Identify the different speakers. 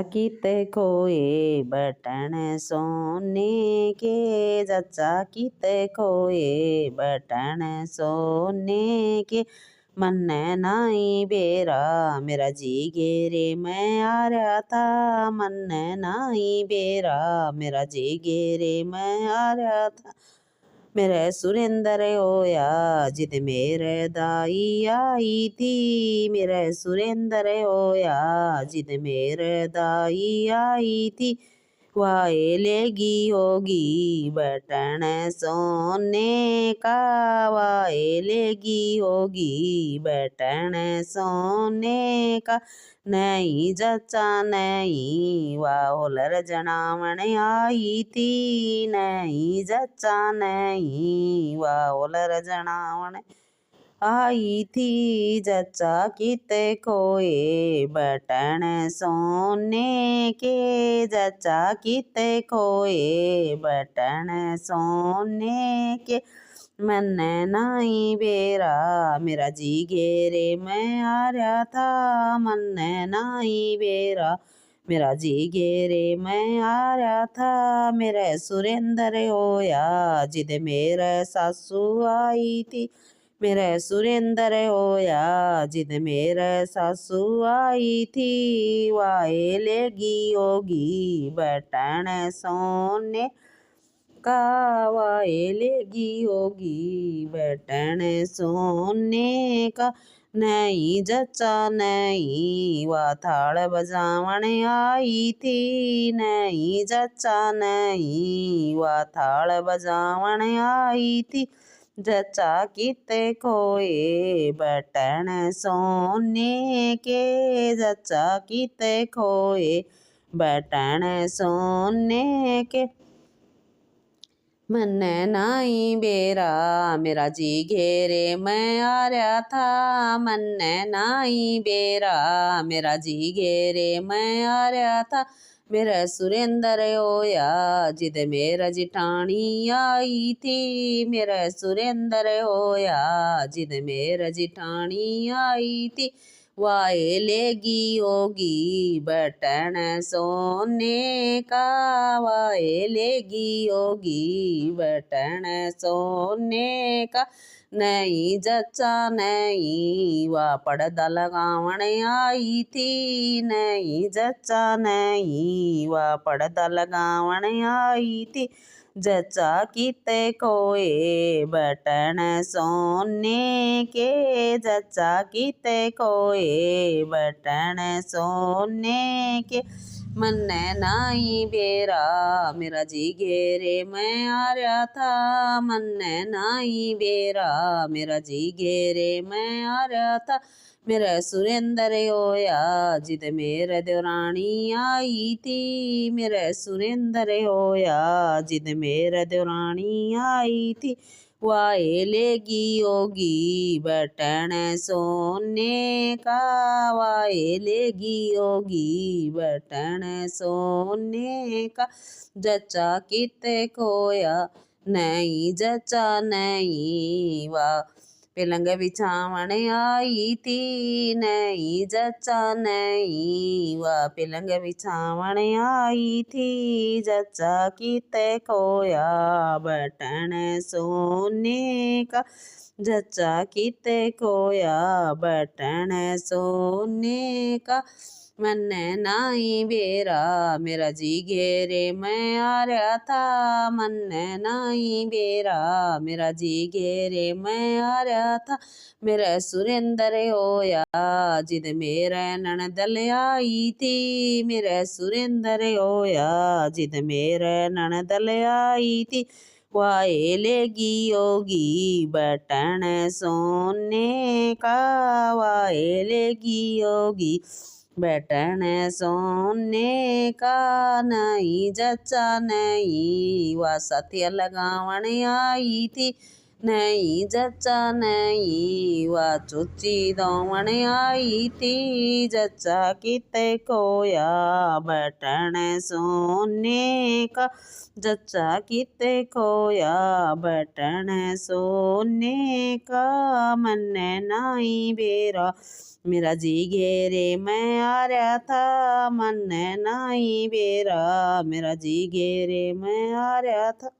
Speaker 1: किते खोए बटन सोने के, जच्चा किते खोए बटन सोने के। मन्ने नाई बेरा मेरा जी गेरे मैं आ रहा था, मन्ने नाई बेरा मेरा जी गेरे मैं आ रहा था। मेरे सुरेंद्र होया जिद मेरे दाई आई थी, मेरे सुरेंद्र होया जिद मेरे दाई आई थी। वाए लेगी होगी बटन सोने का, वाए लेगी होगी बटन सोने का। नहीं जच्चा नहीं वाह होलर जनावण आई थी, नहीं जच्चा नहीं वाह होलर जनावण आई थी। जच्चा किते खोए बटन सोने के, जच्चा किते खोए बटन सोने के। मन्ने नाई बेरा मेरा जी गेरे मैं आ रहा था, मन्ने नाई बेरा मेरा जी गेरे मैं आ रहा था। मेरे सुरेंद्र होया जिद मेरे सासू आई थी, मेरे सुरेंद्र होया जिद मेरे सासू आई थी। वाए लेगी होगी बटन सोने का, वाए लेगी होगी बटन सोने का। नहीं जच्चा नहीं वा थाल बजावण आई थी, नहीं जच्चा नहीं वा थाल बजावण आई थी। जच्चा किते खोए बटन सोने के, जच्चा किते खोए बटन सोने के। मन्ने नाई बेरा मेरा जी घेरे मैं आ रहा था, मन्ने नाई बेरा मेरा जी घेरे मैं आ रहा था। मेरा सुरेंद्र होया जिद मेरा जिठानी आई थी, मेरा सुरेंद्र होया जिद मेरा जिठानी आई थी। वाए लेगी होगी बटन सोने का, वाए लेगी होगी बटन सोने का। नहीं जच्चा नहीं वा पड़दा लगावण आई थी, नहीं जच्चा नहीं वा पड़दा लगावण आई थी। जच्चा किते खोए बटन सोने के, जच्चा किते खोए बटन सोने के। मन्ने नाई बेरा मेरा जी घेरे मैं आ रहा था, मन्ने नाई बेरा मेरा जी घेरे मैं आ रहा था। मेरा सुरेंद्र होया जिद मेरे देवरानी आई थी, मेरा सुरेंद्र होया जिद मेरे देवरानी आई थी। वाए लेगी होगी बटन सोने का, वाए लेगी होगी बटन सोने का। जच्चा किते खोया नहीं जच्चा नहीं वा पलंग बिछावण आई थी, नहीं जच्चा नहीं वा पलंग बिछावण आई थी। जच्चा किते खोया बटन सोने का, जच्चा किते खोया बटन सोने का। मन्ने नाई बेरा मेरा जी घेरे मैं आ रहा था, मन्ने नाई बेरा मेरा जी घेरे मैं आ रहा था। मेरा सुरेंद्र होया जिद मेरे ननदल आई थी, मेरा सुरेंद्र होया जिद मेरे ननदल आई थी। वाए लेगी होगी बटन सोने का, वाए लेगी होगी बटन सोने का। नहीं जच्चा नहीं वा सत्य लगावण आई थी, नहीं जच्चा नहीं वह चुच्ची दौमण आई थी जच्चा किते खोया बटन सोने का जच्चा किते खोया बटन सोने का मन नाई बेरा मेरा जी घेरे मैं आ रहा था मन नाई बेरा मेरा जी घेरे मैं आ रहा था।